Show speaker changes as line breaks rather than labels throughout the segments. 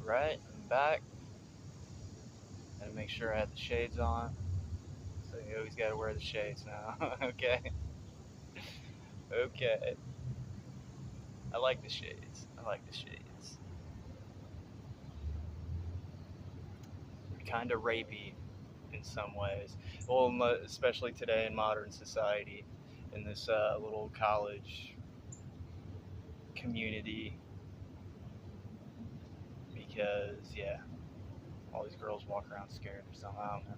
Right, I'm back. Had to make sure I had the shades on. So you always gotta wear the shades now. Okay. Okay. I like the shades. I like the shades. They're kind of rapey in some ways. Well, especially today in modern society, in this little college community, because yeah, all these girls walk around scared or something. I don't know.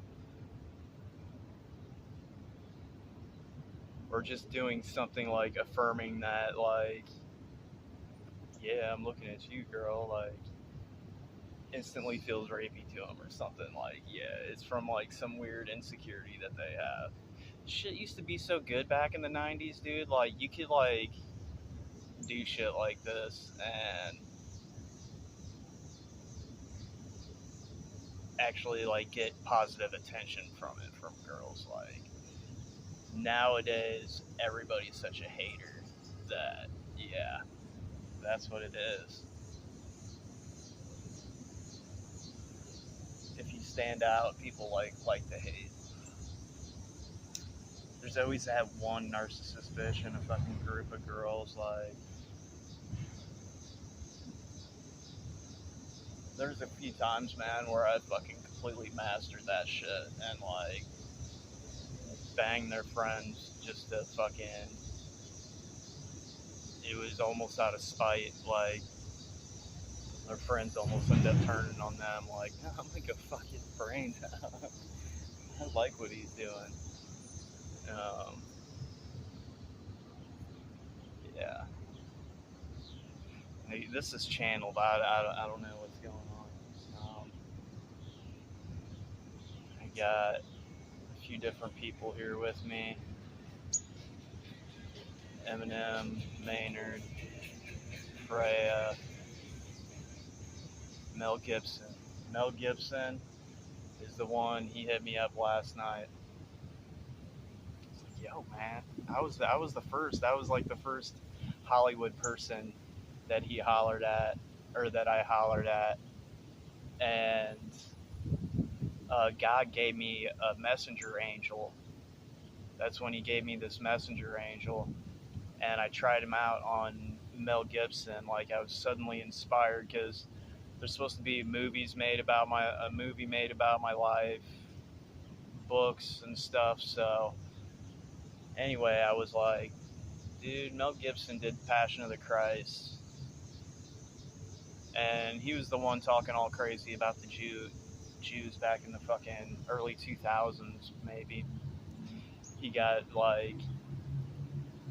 Or just doing something like affirming that, like, yeah, I'm looking at you, girl. Like, instantly feels rapey to them or something. Like, yeah, it's from like some weird insecurity that they have. Shit used to be so good back in the 90s, dude. Like, you could like do shit like this and actually like get positive attention from it from girls. Like, nowadays everybody's such a hater that, yeah, that's what it is. If you stand out, people like to hate. There's always that one narcissist bitch in a fucking group of girls. Like, there's a few times, man, where I fucking completely mastered that shit and like banged their friends just to fucking. It was almost out of spite. Like, their friends almost end up turning on them. Like, I'm gonna go fuck his brains out. I like what he's doing. Um, yeah. This is channeled. I don't know what's going on. I got a few different people here with me. Eminem, Maynard, Freya, Mel Gibson. Mel Gibson is the one. He hit me up last night. He's like, "Yo, man, I was the first. I was like the first Hollywood person that he hollered at, or that I hollered at, and God gave me a messenger angel. That's when he gave me this messenger angel, and I tried him out on Mel Gibson. Like, I was suddenly inspired because there's supposed to be a movie made about my life, books and stuff. So anyway, I was like, dude, Mel Gibson did Passion of the Christ, and he was the one talking all crazy about the Jews back in the fucking early 2000s, maybe. He got like,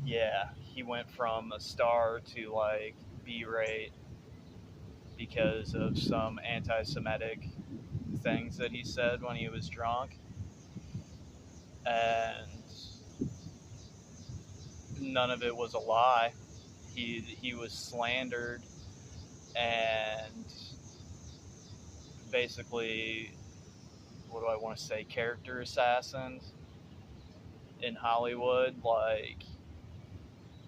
yeah, he went from a star to like B-rate because of some anti-Semitic things that he said when he was drunk, and none of it was a lie. He was slandered and basically, what do I want to say, character assassins in Hollywood. Like,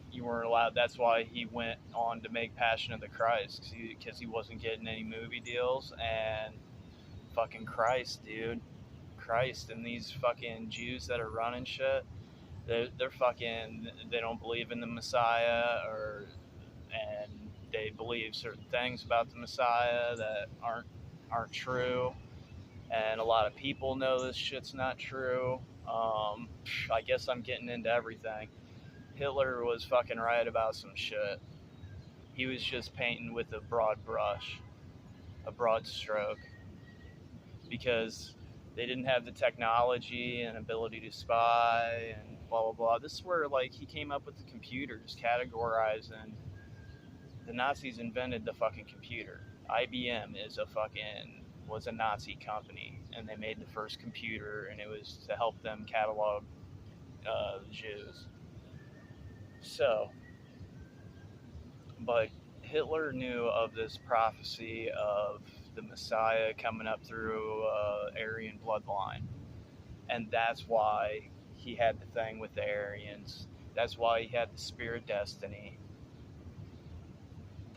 you weren't allowed. That's why he went on to make Passion of the Christ, because he wasn't getting any movie deals. And fucking Christ, dude, Christ, and these fucking Jews that are running shit. They're fucking. They don't believe in the Messiah, and they believe certain things about the Messiah that aren't true. And a lot of people know this shit's not true. I guess I'm getting into everything. Hitler was fucking right about some shit. He was just painting with a broad brush, a broad stroke, because they didn't have the technology and ability to spy and blah blah blah. This is where like he came up with the computers, categorizing. The Nazis invented the fucking computer. IBM was a Nazi company, and they made the first computer, and it was to help them catalog the Jews. So, but Hitler knew of this prophecy of the Messiah coming up through Aryan bloodline, and that's why he had the thing with the Aryans. That's why he had the Spear of Destiny.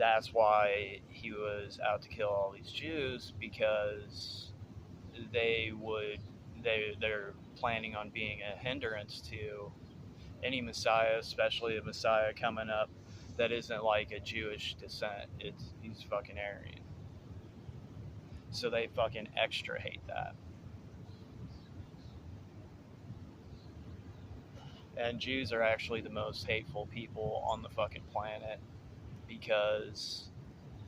that's why he was out to kill all these Jews, because they're planning on being a hindrance to any Messiah, especially a Messiah coming up that isn't like a Jewish descent. He's fucking Aryan. So they fucking extra hate that. And Jews are actually the most hateful people on the fucking planet, because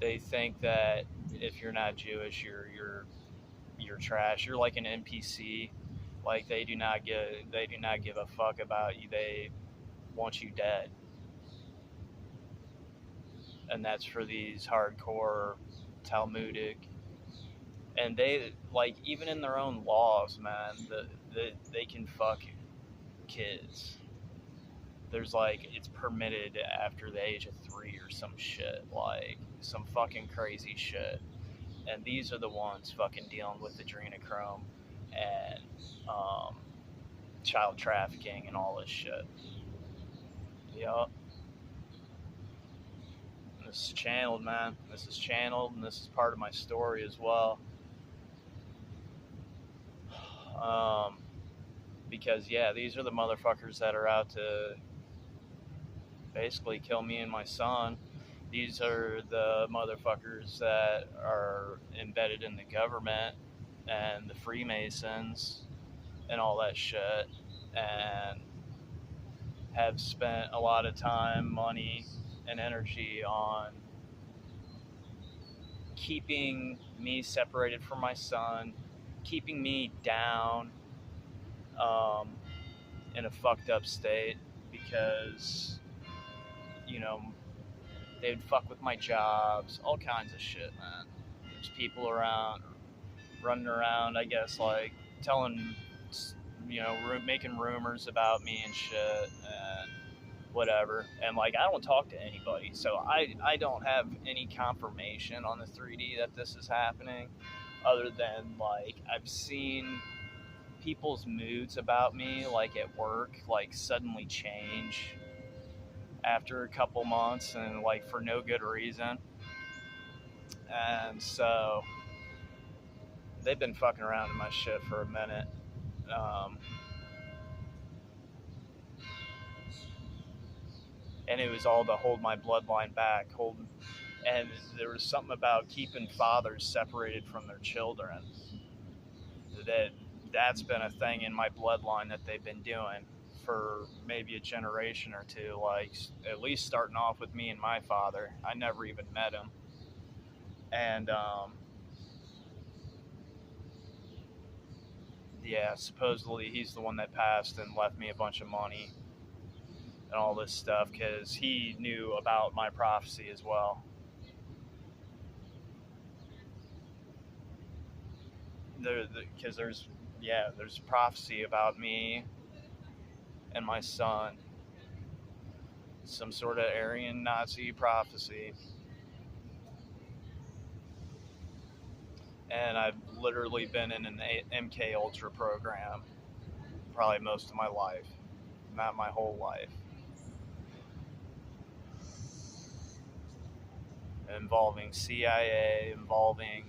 they think that if you're not Jewish, you're trash. You're like an NPC. Like they do not give a fuck about you. They want you dead. And that's for these hardcore Talmudic. And they, like, even in their own laws, man, they can fuck kids. There's like, it's permitted after the age of 3 or some shit, like some fucking crazy shit. And these are the ones fucking dealing with adrenochrome and child trafficking and all this shit. Yup. This is channeled, man. This is channeled, and this is part of my story as well. Because, yeah, these are the motherfuckers that are out to basically kill me and my son. These are the motherfuckers that are embedded in the government and the Freemasons and all that shit, and have spent a lot of time, money, and energy on keeping me separated from my son, keeping me down, in a fucked up state, because, you know, they'd fuck with my jobs, all kinds of shit, man. There's people around, running around, I guess, like, telling, you know, making rumors about me and shit, and whatever. And, like, I don't talk to anybody, so I don't have any confirmation on the 3D that this is happening, other than, like, I've seen people's moods about me, like, at work, like, suddenly change after a couple months, and, like, for no good reason. And so they've been fucking around in my shit for a minute. And it was all to hold my bloodline back. And there was something about keeping fathers separated from their children. That's been a thing in my bloodline that they've been doing for maybe a generation or two. Like, at least starting off with me and my father. I never even met him. And, yeah, supposedly he's the one that passed and left me a bunch of money and all this stuff, because he knew about my prophecy as well. Because there's prophecy about me and my son. Some sort of Aryan Nazi prophecy. And I've literally been in an MK Ultra program probably most of my life, not my whole life. Involving CIA, involving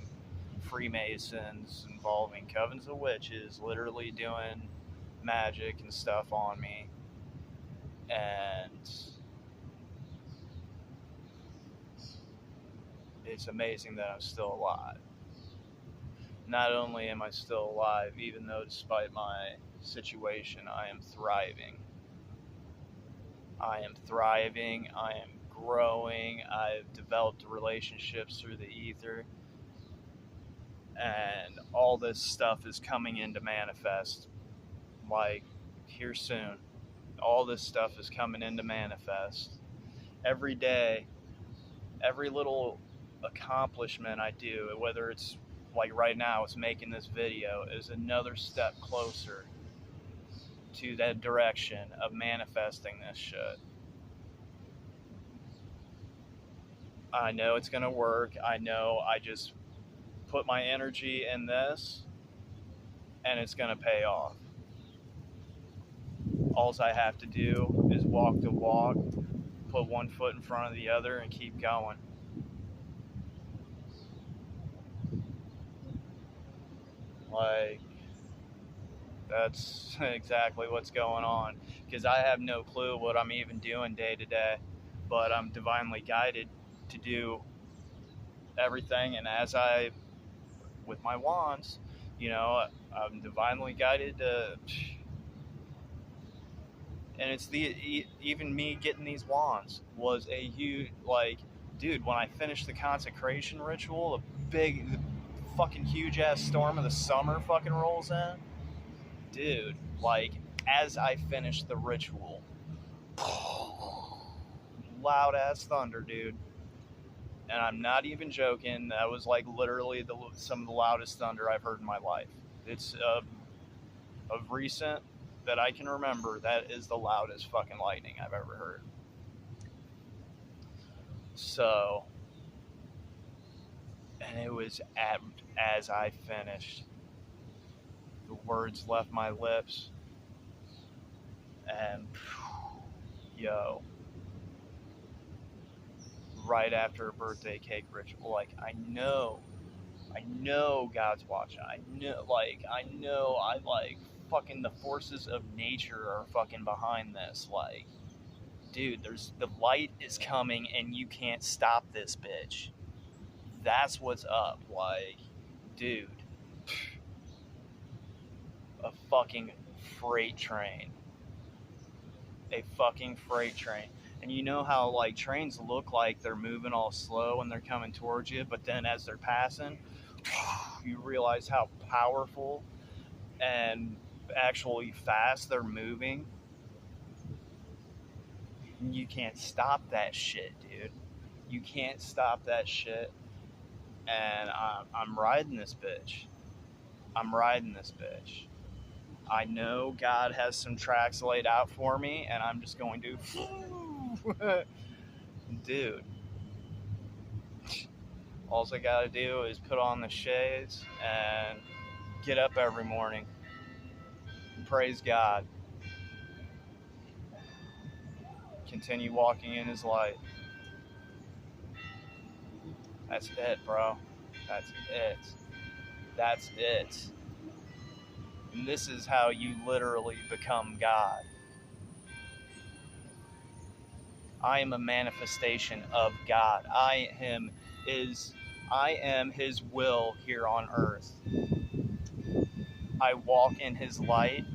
Freemasons, involving covens of witches, literally doing magic and stuff on me. And it's amazing that I'm still alive. Not only am I still alive, even though despite my situation, I am thriving. I am thriving, I am growing, I've developed relationships through the ether, and all this stuff is coming into manifest, like, here soon. All this stuff is coming into manifest. Every day, every little accomplishment I do, whether it's like right now, it's making this video, is another step closer to that direction of manifesting this shit. I know it's gonna work. I know I just put my energy in this and it's gonna pay off. All I have to do is walk the walk, put one foot in front of the other, and keep going. Like, that's exactly what's going on. Because I have no clue what I'm even doing day to day, but I'm divinely guided to do everything. And as I, with my wands, you know, I'm divinely guided to. And it's even me getting these wands was a huge, like, dude, when I finished the consecration ritual, the fucking huge ass storm of the summer fucking rolls in, dude. Like, as I finished the ritual, loud ass thunder, dude. And I'm not even joking. That was like literally some of the loudest thunder I've heard in my life. It's of recent that I can remember. That is the loudest fucking lightning I've ever heard. So, and it was as I finished, the words left my lips, and yo, right after a birthday cake ritual, like I know God's watching. I know, I like fucking the forces of nature are fucking behind this. Like, dude, the light is coming, and you can't stop this bitch. That's what's up. Like, dude, a fucking freight train. A fucking freight train. And you know how, like, trains look like they're moving all slow when they're coming towards you, but then as they're passing, you realize how powerful and actually fast they're moving. You can't stop that shit, dude. You can't stop that shit. And I'm riding this bitch. I'm riding this bitch. I know God has some tracks laid out for me, and I'm just going to, dude. All I gotta do is put on the shades and get up every morning. Praise God. Continue walking in His light. That's it, bro. That's it. That's it. And this is how you literally become God. I am a manifestation of God. I am His will here on earth. I walk in His light.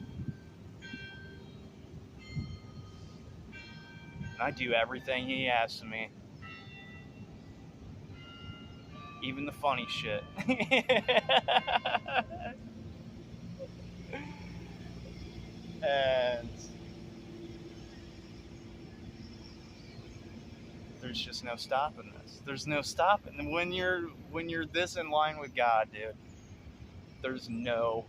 And I do everything He asks of me. Even the funny shit. And there's just no stopping this. There's no stopping. When you're this in line with God, dude, there's no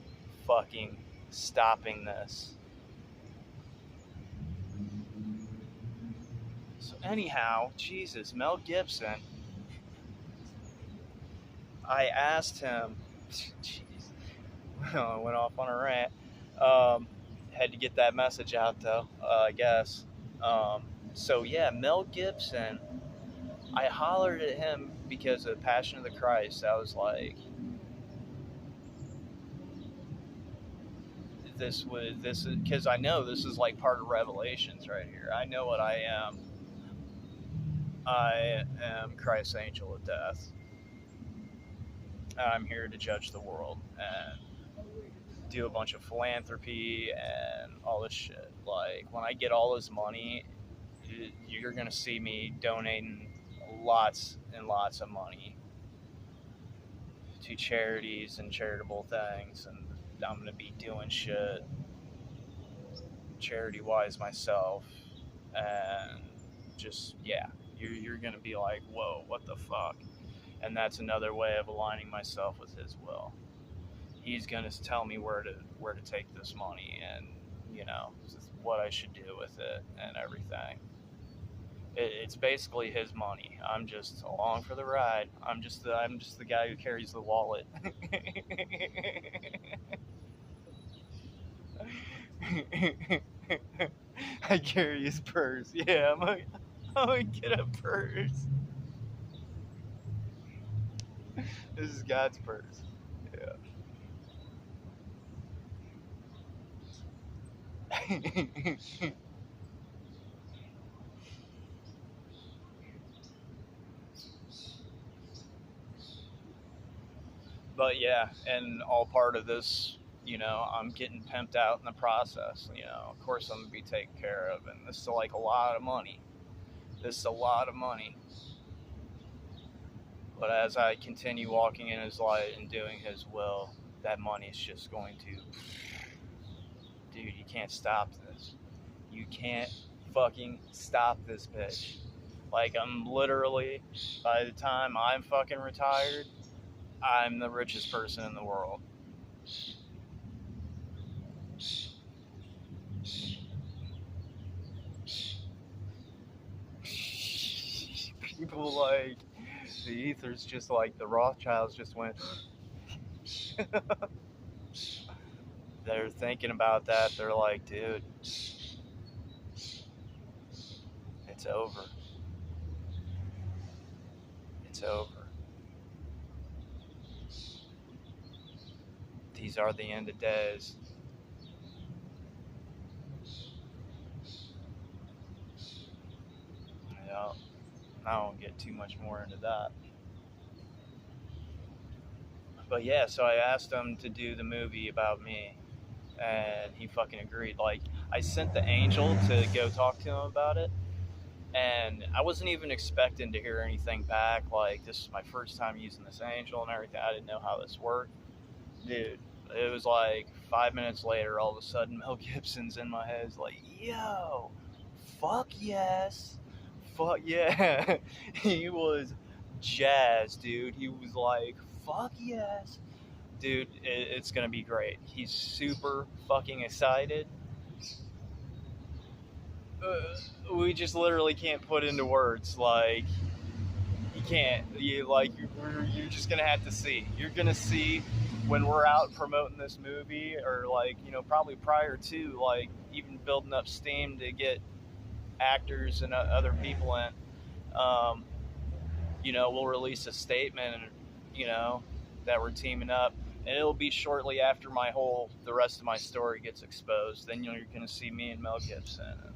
fucking stopping this. So anyhow, Jesus, Mel Gibson, I asked him, jeez, I went off on a rant. Had to get that message out though, I guess. So yeah, Mel Gibson, I hollered at him because of Passion of the Christ. I was like, this is because I know this is like part of Revelations right here. I know what I am. I am Christ's angel of death. I'm here to judge the world and do a bunch of philanthropy and all this shit. Like, when I get all this money, you're gonna see me donating lots and lots of money to charities and charitable things, and I'm gonna be doing shit charity wise myself, and just, yeah, you're gonna be like, whoa, what the fuck? And that's another way of aligning myself with His will. He's gonna tell me where to take this money, and what I should do with it and everything. It's basically His money. I'm just along for the ride. I'm just the guy who carries the wallet. I carry His purse. Yeah, I'm gonna get a purse. This is God's purse. Yeah. But yeah, and all part of this, I'm getting pimped out in the process. Of course I'm gonna be taken care of, and this is like a lot of money. This is a lot of money. But as I continue walking in his light and doing his will, that money is just going to, dude, you can't stop this. You can't fucking stop this bitch. Like, I'm literally, by the time I'm fucking retired, I'm the richest person in the world. People like, the ether's just like the Rothschilds just went. They're thinking about that. They're like, dude, it's over. It's over. These are the end of days. Yeah, I won't get too much more into that. But yeah, so I asked him to do the movie about me, and he fucking agreed. Like, I sent the angel to go talk to him about it, and I wasn't even expecting to hear anything back. Like, this is my first time using this angel and everything. I didn't know how this worked. Dude, it was like 5 minutes later, all of a sudden, Mel Gibson's in my head. It's like, yo, fuck yes. Fuck yeah. He was jazzed, dude. He was like, fuck yes. Dude, it's going to be great. He's super fucking excited. We just literally can't put into words. Like, you can't. You're just gonna have to see. You're gonna see when we're out promoting this movie, or like, probably prior to, like, even building up steam to get actors and other people in. Um, we'll release a statement, that we're teaming up, and it'll be shortly after the rest of my story gets exposed. Then you're gonna see me and Mel Gibson and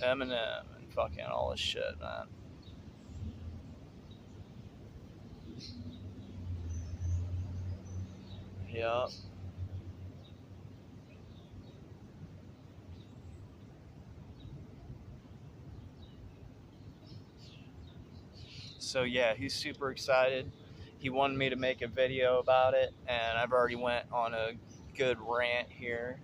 Eminem and fucking all this shit, man. Yeah. So yeah, he's super excited. He wanted me to make a video about it, and I've already went on a good rant here.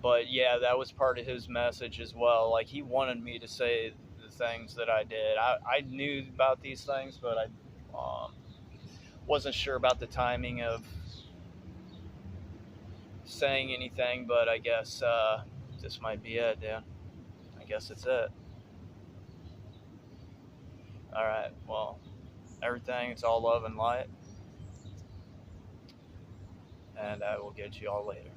But yeah, that was part of his message as well. Like, he wanted me to say the things that I did. I knew about these things, but I wasn't sure about the timing of saying anything. But I guess this might be it, dude. I guess it's it. All right. Well, everything. It's all love and light, and I will get you all later.